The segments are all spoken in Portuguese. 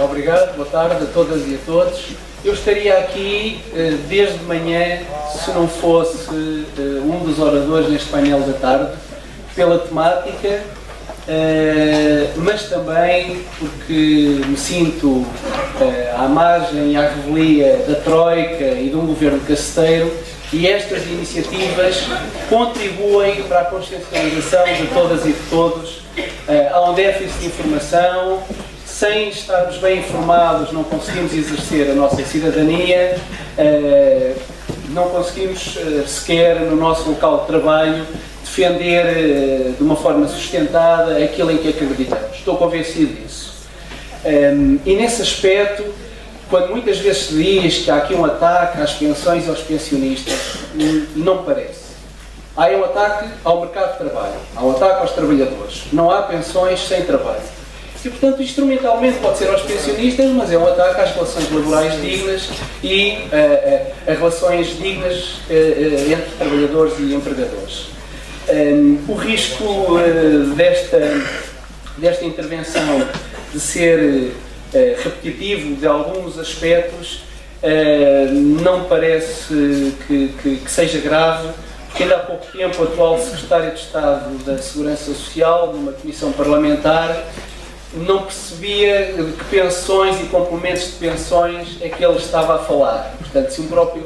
Obrigado, boa tarde a todas e a todos. Eu estaria aqui desde manhã, se não fosse um dos oradores neste painel da tarde, pela temática, mas também porque me sinto à margem e à revelia da Troika e de um governo caceteiro, e estas iniciativas contribuem para a consciencialização de todas e de todos. Há um déficit de informação. Sem estarmos bem informados, não conseguimos exercer a nossa cidadania, não conseguimos sequer no nosso local de trabalho defender de uma forma sustentada aquilo em que acreditamos. Estou convencido disso. E nesse aspecto, quando muitas vezes se diz que há aqui um ataque às pensões e aos pensionistas, não me parece. Há um ataque ao mercado de trabalho, há um ataque aos trabalhadores. Não há pensões sem trabalho. E, portanto, instrumentalmente pode ser aos pensionistas, mas é um ataque às relações laborais dignas e a relações dignas entre trabalhadores e empregadores. O risco desta intervenção de ser repetitivo de alguns aspectos não me parece que seja grave, porque ainda há pouco tempo o atual Secretário de Estado da Segurança Social, numa comissão parlamentar, não percebia de que pensões e complementos de pensões é que ele estava a falar. Portanto, se o próprio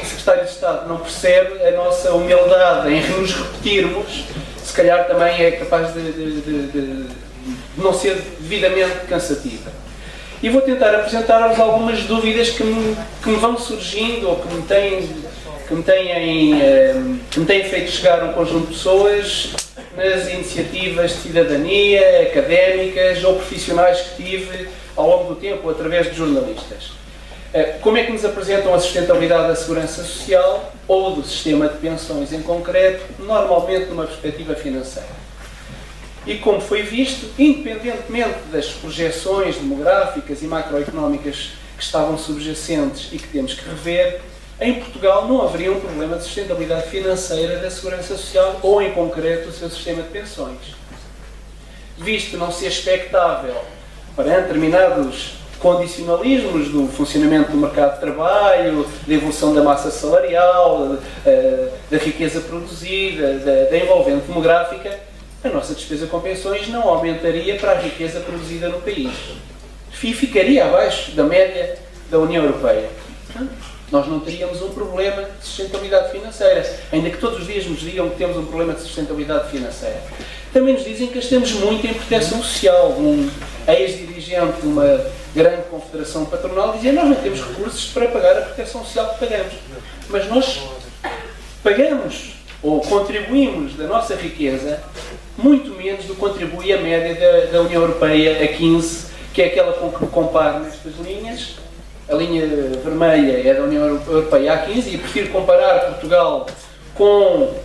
Secretário de Estado não percebe, a nossa humildade em nos repetirmos, se calhar também é capaz de não ser devidamente cansativa. E vou tentar apresentar-vos algumas dúvidas que me vão surgindo ou que me têm feito chegar um conjunto de pessoas nas iniciativas de cidadania, académicas ou profissionais que tive ao longo do tempo, através de jornalistas. Como é que nos apresentam a sustentabilidade da segurança social ou do sistema de pensões em concreto, normalmente numa perspectiva financeira? E como foi visto, independentemente das projeções demográficas e macroeconómicas que estavam subjacentes e que temos que rever, em Portugal não haveria um problema de sustentabilidade financeira da segurança social ou, em concreto, o seu sistema de pensões. Visto não ser expectável para determinados condicionalismos do funcionamento do mercado de trabalho, da evolução da massa salarial, da riqueza produzida, da envolvente demográfica, a nossa despesa com pensões não aumentaria para a riqueza produzida no país. E ficaria abaixo da média da União Europeia. Nós não teríamos um problema de sustentabilidade financeira, ainda que todos os dias nos digam que temos um problema de sustentabilidade financeira. Também nos dizem que gastamos muito em proteção social. Um ex-dirigente de uma grande confederação patronal dizia: nós não temos recursos para pagar a proteção social que pagamos. Mas nós pagamos ou contribuímos da nossa riqueza muito menos do que contribui a média da União Europeia a 15, que é aquela com que comparo nestas linhas. A linha vermelha é da União Europeia a 15 e prefiro comparar Portugal com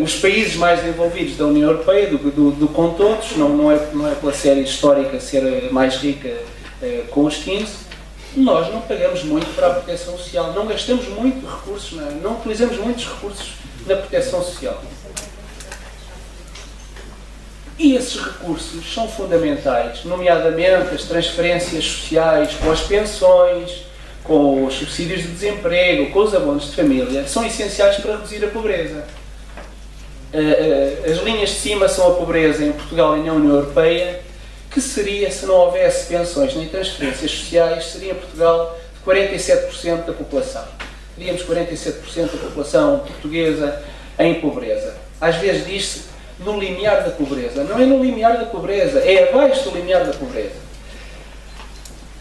os países mais desenvolvidos da União Europeia do que com todos. Não é pela série histórica ser mais rica com os 15. Nós não pagamos muito para a proteção social, não gastamos muito recursos, não utilizamos muitos recursos na proteção social. E esses recursos são fundamentais, nomeadamente as transferências sociais, com as pensões, com os subsídios de desemprego, com os abonos de família, são essenciais para reduzir a pobreza. As linhas de cima são a pobreza em Portugal e na União Europeia, que seria, se não houvesse pensões nem transferências sociais, seria Portugal de 47% da população. Teríamos 47% da população portuguesa em pobreza. Às vezes diz-se no limiar da pobreza. Não é no limiar da pobreza, é abaixo do limiar da pobreza.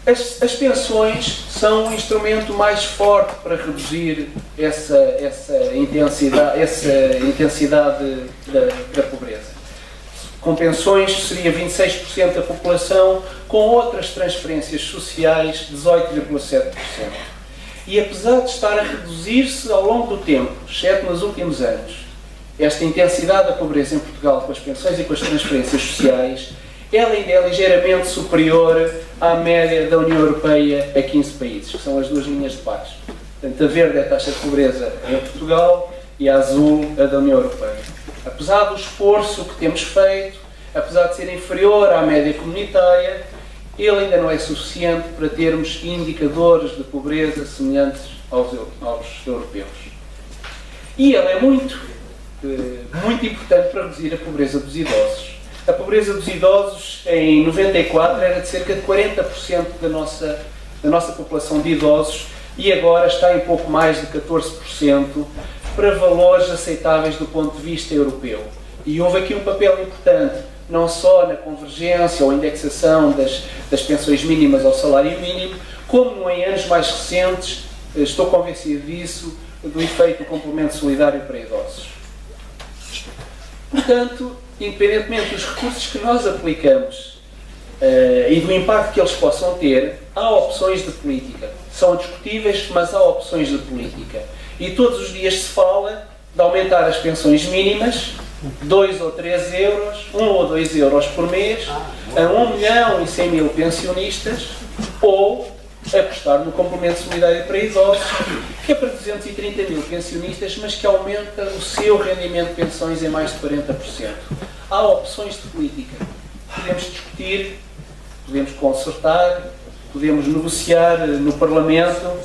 As pensões são um instrumento mais forte para reduzir essa intensidade da pobreza. Com pensões seria 26% da população, com outras transferências sociais 18,7%. E apesar de estar a reduzir-se ao longo do tempo, exceto nos últimos anos, esta intensidade da pobreza em Portugal com as pensões e com as transferências sociais, ela ainda é ligeiramente superior à média da União Europeia a 15 países, que são as duas linhas de baixo. Portanto, a verde é a taxa de pobreza em Portugal e a azul a da União Europeia. Apesar do esforço que temos feito, apesar de ser inferior à média comunitária, ele ainda não é suficiente para termos indicadores de pobreza semelhantes aos europeus. E ele é muito importante para reduzir a pobreza dos idosos. A pobreza dos idosos, em 94, era de cerca de 40% da nossa população de idosos e agora está em pouco mais de 14%, para valores aceitáveis do ponto de vista europeu. E houve aqui um papel importante, não só na convergência ou indexação das pensões mínimas ao salário mínimo, como em anos mais recentes, estou convencido disso, do efeito do complemento solidário para idosos. Portanto, independentemente dos recursos que nós aplicamos e do impacto que eles possam ter, há opções de política. São discutíveis, mas há opções de política. E todos os dias se fala de aumentar as pensões mínimas, 2 ou 3 euros, 1 ou 2 euros por mês, a 1.100.000 pensionistas, ou apostar no complemento solidário para idosos, que é para 230.000 pensionistas, mas que aumenta o seu rendimento de pensões em mais de 40%. Há opções de política. Podemos discutir, podemos consertar, podemos negociar no Parlamento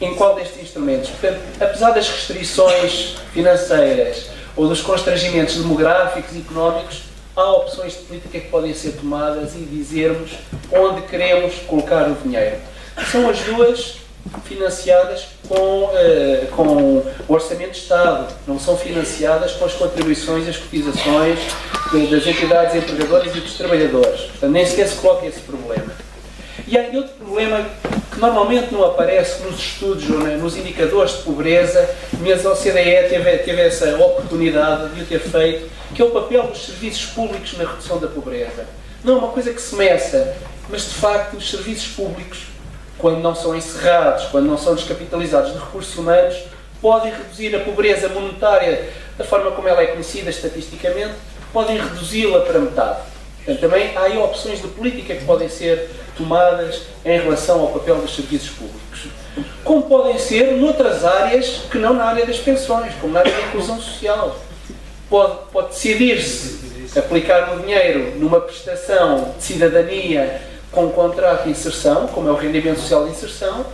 em qual destes instrumentos. Portanto, apesar das restrições financeiras ou dos constrangimentos demográficos e económicos, há opções de política que podem ser tomadas e dizermos onde queremos colocar o dinheiro. São as duas financiadas com o Orçamento de Estado, não são financiadas com as contribuições e as cotizações das entidades empregadoras e dos trabalhadores. Portanto, nem sequer se coloca esse problema. E há outro problema que normalmente não aparece nos estudos ou nos indicadores de pobreza, mas a OCDE teve essa oportunidade de o ter feito, que é o papel dos serviços públicos na redução da pobreza. Não é uma coisa que se meça, mas de facto os serviços públicos, quando não são encerrados, quando não são descapitalizados de recursos humanos, podem reduzir a pobreza monetária da forma como ela é conhecida estatisticamente, podem reduzi-la para metade. Portanto, também há aí opções de política que podem ser tomadas em relação ao papel dos serviços públicos. Como podem ser noutras áreas que não na área das pensões, como na área da inclusão social. Pode decidir-se aplicar o dinheiro numa prestação de cidadania com um contrato de inserção, como é o rendimento social de inserção,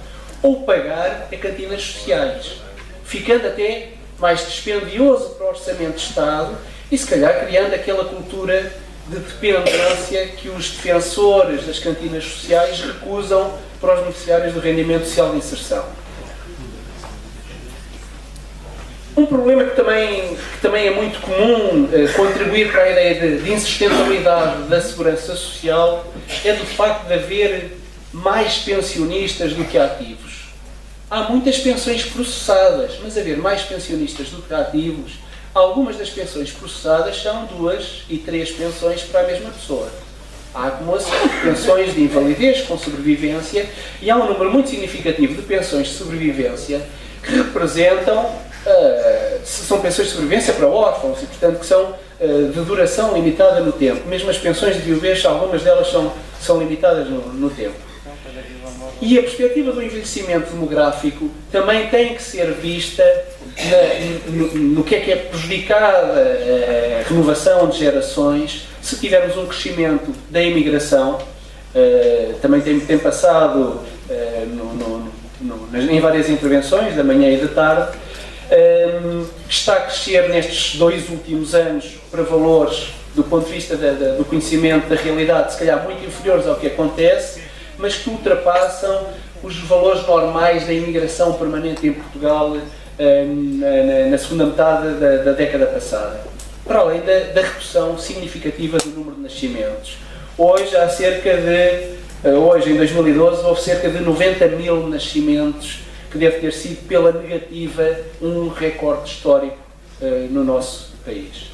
ou pagar a cantinas sociais, ficando até mais dispendioso para o Orçamento de Estado e, se calhar, criando aquela cultura de dependência que os defensores das cantinas sociais recusam para os beneficiários do rendimento social de inserção. Um problema que também é muito comum contribuir para a ideia de insustentabilidade da segurança social é do facto de haver mais pensionistas do que ativos. Há muitas pensões processadas, mas haver mais pensionistas do que ativos, algumas das pensões processadas são 2 e 3 pensões para a mesma pessoa. Há acumulação de pensões de invalidez com sobrevivência e há um número muito significativo de pensões de sobrevivência que representam, são pensões de sobrevivência para órfãos e, portanto, que são de duração limitada no tempo. Mesmo as pensões de viuvez, algumas delas são limitadas no tempo. E a perspectiva do envelhecimento demográfico também tem que ser vista no que é prejudicada a renovação de gerações. Se tivermos um crescimento da imigração, também tem passado em várias intervenções, da manhã e da tarde, está a crescer nestes 2 últimos anos para valores, do ponto de vista do conhecimento da realidade, se calhar muito inferiores ao que acontece, mas que ultrapassam os valores normais da imigração permanente em Portugal na segunda metade da década passada. Para além da redução significativa do número de nascimentos. Hoje, em 2012, houve cerca de 90.000 nascimentos, que deve ter sido, pela negativa, um recorde histórico no nosso país,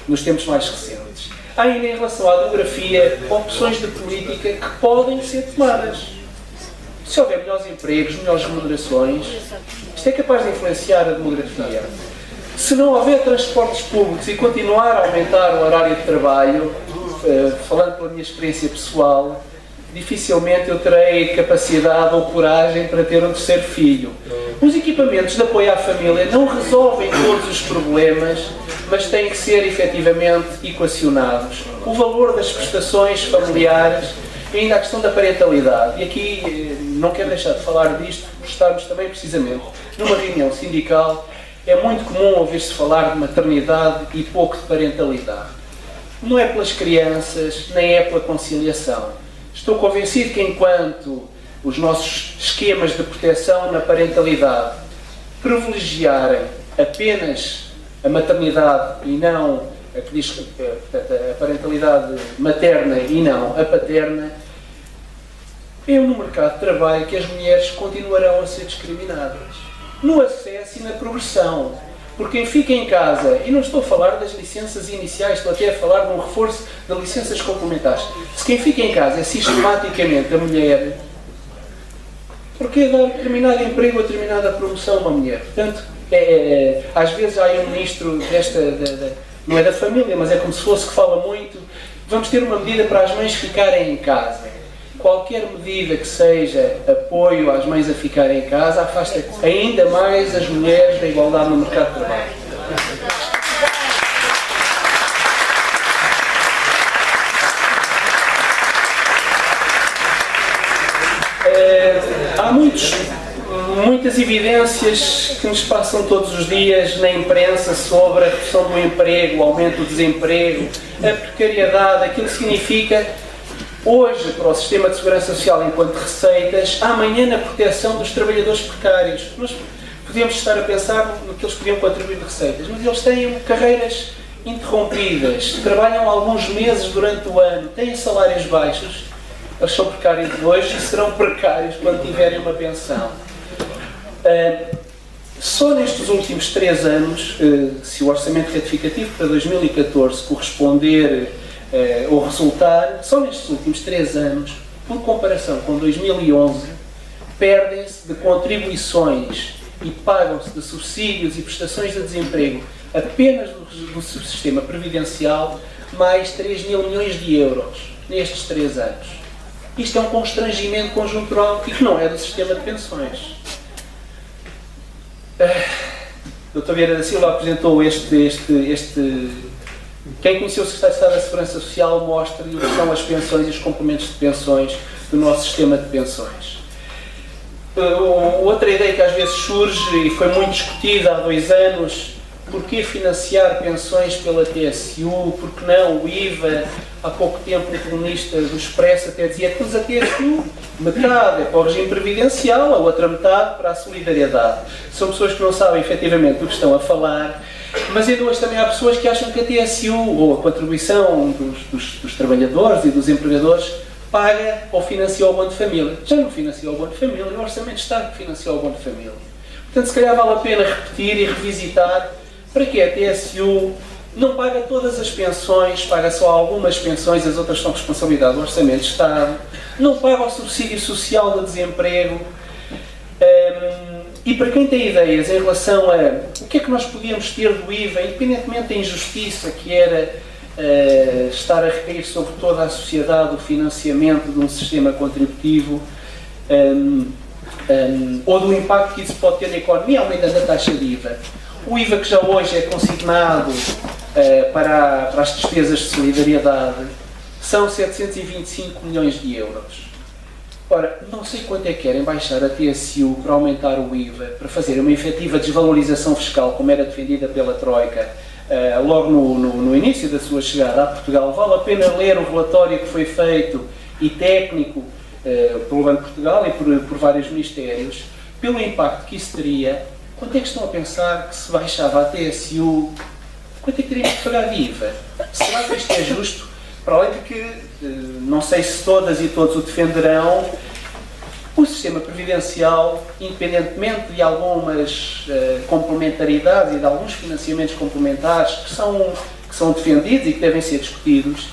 nos tempos mais recentes. Há ainda, em relação à demografia, opções de política que podem ser tomadas. Se houver melhores empregos, melhores remunerações, isto é capaz de influenciar a demografia. Se não houver transportes públicos e continuar a aumentar o horário de trabalho, falando pela minha experiência pessoal, dificilmente eu terei capacidade ou coragem para ter um terceiro filho. Os equipamentos de apoio à família não resolvem todos os problemas, mas têm que ser efetivamente equacionados. O valor das prestações familiares e ainda a questão da parentalidade. E aqui não quero deixar de falar disto, por estarmos também precisamente numa reunião sindical. É muito comum ouvir-se falar de maternidade e pouco de parentalidade. Não é pelas crianças, nem é pela conciliação. Estou convencido que enquanto os nossos esquemas de proteção na parentalidade privilegiarem apenas a maternidade e não a parentalidade materna e não a paterna, é no mercado de trabalho que as mulheres continuarão a ser discriminadas. No acesso e na progressão. Porque quem fica em casa, e não estou a falar das licenças iniciais, estou até a falar de um reforço de licenças complementares. Se quem fica em casa é sistematicamente a mulher, porquê dar determinado emprego ou determinada promoção a uma mulher? Portanto, às vezes há um ministro não é da família, mas é como se fosse que fala muito, vamos ter uma medida para as mães ficarem em casa. Qualquer medida que seja apoio às mães a ficarem em casa afasta ainda mais as mulheres da igualdade no mercado de trabalho. Há muitas evidências que nos passam todos os dias na imprensa sobre a redução do emprego, o aumento do desemprego, a precariedade, aquilo que significa hoje para o sistema de segurança social enquanto receitas, amanhã na proteção dos trabalhadores precários. Nós podemos estar a pensar no que eles podiam contribuir de receitas, mas eles têm carreiras interrompidas, trabalham alguns meses durante o ano, têm salários baixos, eles são precários hoje e serão precários quando tiverem uma pensão. Só nestes últimos 3 anos, se o orçamento retificativo para 2014 corresponder ou resultar, só nestes últimos 3 anos, por comparação com 2011, perdem-se de contribuições e pagam-se de subsídios e prestações de desemprego apenas do subsistema previdencial mais 3 mil milhões de euros nestes 3 anos. Isto é um constrangimento conjuntural e que não é do sistema de pensões. Dr. Vieira da Silva apresentou quem conheceu o Secretário de Estado da Segurança Social mostra-lhe o que são as pensões e os complementos de pensões do nosso sistema de pensões. Outra ideia que às vezes surge e foi muito discutida há 2 anos, porquê financiar pensões pela TSU, porque não o IVA? Há pouco tempo um colunista do Expresso até dizia que a TSU, metade é para o regime previdencial, a outra metade para a solidariedade. São pessoas que não sabem efetivamente do que estão a falar, mas ainda hoje também há pessoas que acham que a TSU, ou a contribuição dos trabalhadores e dos empregadores, paga ou financia o abono de família. Já não financia o abono de família, o Orçamento de Estado financia o abono de família. Portanto, se calhar vale a pena repetir e revisitar para que a TSU não paga todas as pensões, paga só algumas pensões, as outras são responsabilidade do Orçamento de Estado, não paga o subsídio social de desemprego. E para quem tem ideias em relação a o que é que nós podíamos ter do IVA, independentemente da injustiça que era estar a recair sobre toda a sociedade o financiamento de um sistema contributivo, ou do impacto que isso pode ter na economia, aumentando a taxa de IVA. O IVA que já hoje é consignado para as despesas de solidariedade são 725 milhões de euros. Ora, não sei quanto é que querem baixar a TSU para aumentar o IVA, para fazer uma efetiva desvalorização fiscal, como era defendida pela Troika, logo no início da sua chegada a Portugal. Vale a pena ler o relatório que foi feito e técnico pelo Banco de Portugal e por vários ministérios, pelo impacto que isso teria. Quanto é que estão a pensar que se baixava a TSU? Quanto é que teríamos que pagar de IVA? Será que isto é justo? Para além de que, não sei se todas e todos o defenderão, o sistema previdencial, independentemente de algumas complementaridades e de alguns financiamentos complementares que são defendidos e que devem ser discutidos,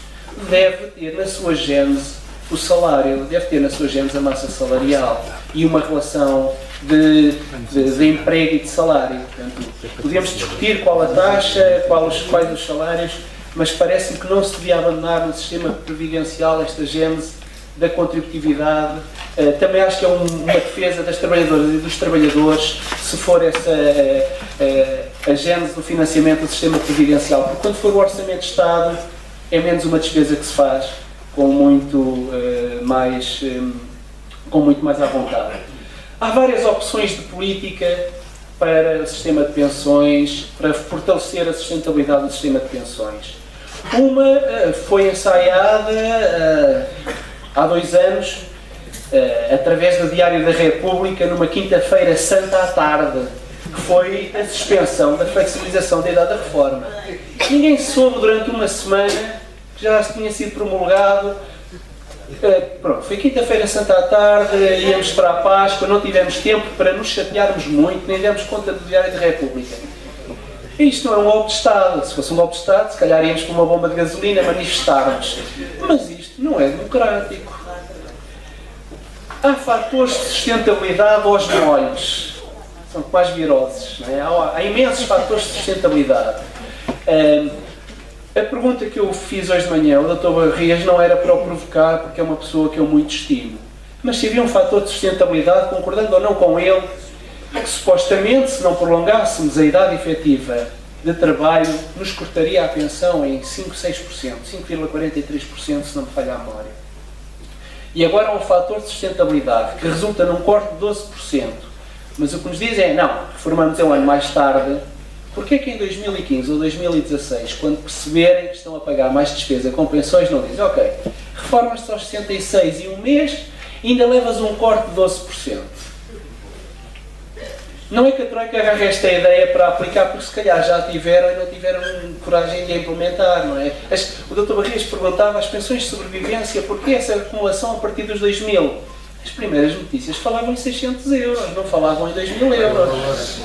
deve ter na sua gênese o salário, deve ter na sua gênese a massa salarial e uma relação de emprego e de salário. Portanto, podemos discutir qual a taxa, quais os salários, mas parece-me que não se devia abandonar no sistema previdencial esta gênese da contributividade. Também acho que é uma defesa das trabalhadoras e dos trabalhadores, se for essa a gênese do financiamento do sistema previdencial, porque quando for o Orçamento de Estado é menos uma despesa que se faz com muito mais à vontade. Há várias opções de política para o sistema de pensões, para fortalecer a sustentabilidade do sistema de pensões. Uma foi ensaiada há 2 anos, através do Diário da República, numa quinta-feira santa à tarde, que foi a suspensão da flexibilização da idade da reforma. Ninguém soube durante uma semana que já tinha sido promulgado. Pronto, foi quinta-feira santa à tarde, íamos para a Páscoa, não tivemos tempo para nos chatearmos muito, nem demos conta do Diário da República. Isto não é um golpe de Estado. Se fosse um golpe de Estado, se calhar íamos com uma bomba de gasolina manifestar-nos. Mas isto não é democrático. Há fatores de sustentabilidade aos molhos. São quase viroses. Não é? Há imensos fatores de sustentabilidade. A pergunta que eu fiz hoje de manhã ao Dr. Barrias não era para o provocar, porque é uma pessoa que eu muito estimo. Mas se havia um fator de sustentabilidade, concordando ou não com ele, que supostamente, se não prolongássemos a idade efetiva de trabalho, nos cortaria a pensão em 5, 6%, 5,43%, se não me falha a memória. E agora há um fator de sustentabilidade que resulta num corte de 12%. Mas o que nos diz é, não, reformamos um ano mais tarde. Porquê é que em 2015 ou 2016, quando perceberem que estão a pagar mais despesa com pensões, não dizem, ok, reformas-te aos 66 e um mês e ainda levas um corte de 12%. Não é que a Troika agarre esta ideia para aplicar, porque se calhar já tiveram e não tiveram coragem de a implementar, não é? O Dr. Barrias perguntava as pensões de sobrevivência, porquê essa acumulação a partir dos 2000? As primeiras notícias falavam em 600 euros, não falavam em 2.000 euros.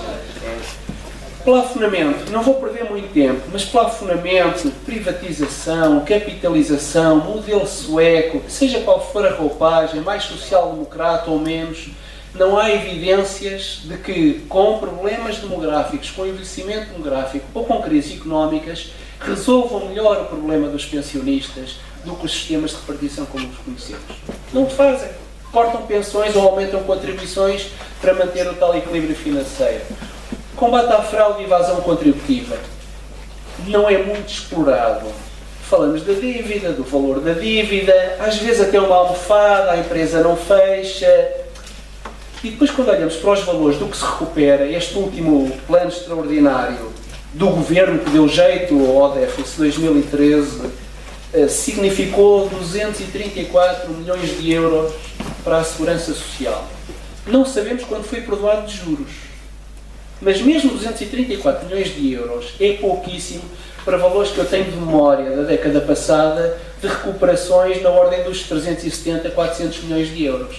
Plafonamento, não vou perder muito tempo, mas plafonamento, privatização, capitalização, modelo sueco, seja qual for a roupagem, mais social-democrata ou menos, não há evidências de que, com problemas demográficos, com envelhecimento demográfico ou com crises económicas, resolvam melhor o problema dos pensionistas do que os sistemas de repartição como os conhecemos. Não o fazem. Cortam pensões ou aumentam contribuições para manter o tal equilíbrio financeiro. Combate à fraude e evasão contributiva. Não é muito explorado. Falamos da dívida, do valor da dívida, às vezes até uma almofada, a empresa não fecha. E depois, quando olhamos para os valores do que se recupera, este último plano extraordinário do Governo que deu jeito ao déficit 2013, significou 234 milhões de euros para a Segurança Social. Não sabemos quando foi perdoado de juros. Mas mesmo 234 milhões de euros é pouquíssimo para valores que eu tenho de memória da década passada de recuperações na ordem dos 370 a 400 milhões de euros.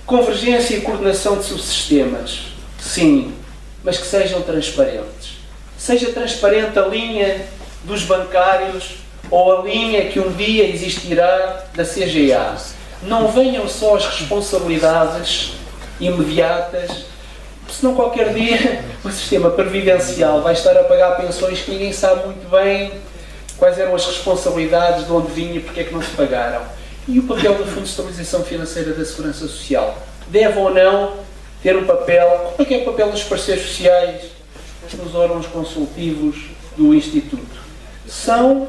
Convergência e coordenação de subsistemas. Sim, mas que sejam transparentes. Seja transparente a linha dos bancários ou a linha que um dia existirá da CGA. Não venham só as responsabilidades imediatas, senão qualquer dia o sistema previdencial vai estar a pagar pensões que ninguém sabe muito bem quais eram as responsabilidades, de onde vinha e porque é que não se pagaram. E o papel do Fundo de Estabilização Financeira da Segurança Social? Deve ou não ter um papel? Como é que é o papel dos parceiros sociais nos órgãos consultivos do Instituto? São,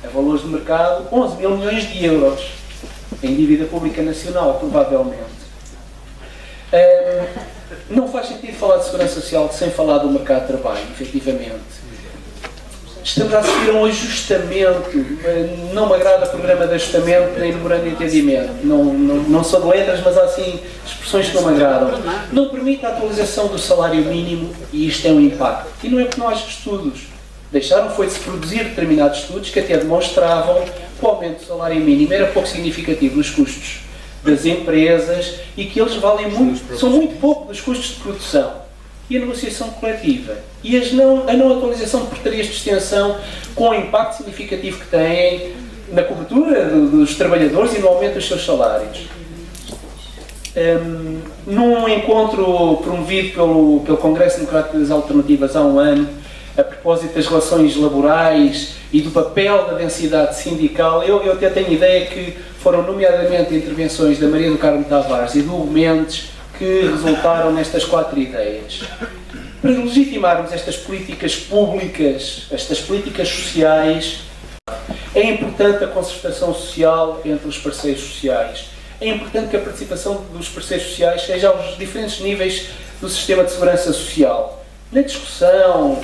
a valores de mercado, 11 mil milhões de euros em dívida pública nacional, provavelmente. Não faz sentido falar de Segurança Social sem falar do mercado de trabalho, efetivamente. Estamos a assistir a um ajustamento, não me agrada o programa de ajustamento nem memorando de entendimento, não sou de letras, mas há assim expressões que não me agradam. Não permite a atualização do salário mínimo e isto é um impacto. E não é porque não haja estudos. Deixaram foi de se produzir determinados estudos que até demonstravam que o aumento do salário mínimo era pouco significativo nos custos das empresas e que eles valem muito, são muito pouco dos custos de produção. E a negociação coletiva e a não atualização de portarias de extensão com o impacto significativo que têm na cobertura dos trabalhadores e no aumento dos seus salários. Num encontro promovido pelo Congresso Democrático das Alternativas há um ano, a propósito das relações laborais e do papel da densidade sindical, eu até tenho ideia que foram nomeadamente intervenções da Maria do Carmo Tavares e do Hugo Mendes que resultaram nestas 4 ideias. Para legitimarmos estas políticas públicas, estas políticas sociais, é importante a concertação social entre os parceiros sociais. É importante que a participação dos parceiros sociais seja aos diferentes níveis do sistema de segurança social. Na discussão,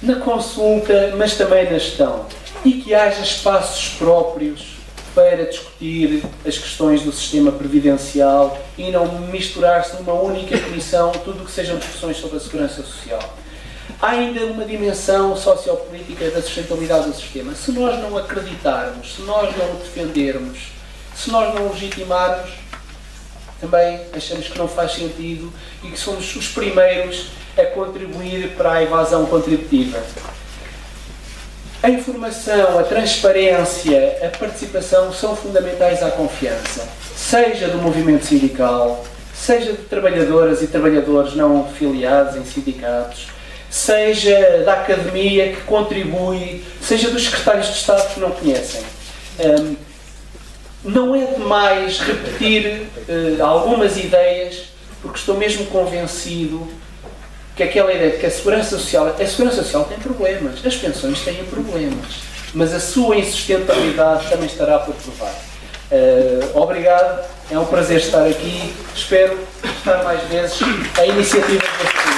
na consulta, mas também na gestão. E que haja espaços próprios para discutir as questões do sistema previdencial e não misturar-se numa única comissão tudo o que sejam discussões sobre a segurança social. Há ainda uma dimensão sociopolítica da sustentabilidade do sistema. Se nós não acreditarmos, se nós não o defendermos, se nós não o legitimarmos, também achamos que não faz sentido e que somos os primeiros a contribuir para a evasão contributiva. A informação, a transparência, a participação são fundamentais à confiança, seja do movimento sindical, seja de trabalhadoras e trabalhadores não filiados em sindicatos, seja da academia que contribui, seja dos secretários de Estado que não conhecem. Não é demais repetir algumas ideias, porque estou mesmo convencido que aquela ideia de que a segurança social tem problemas, as pensões têm problemas, mas a sua insustentabilidade também estará por provar. Obrigado, é um prazer estar aqui, espero estar mais vezes a iniciativa deste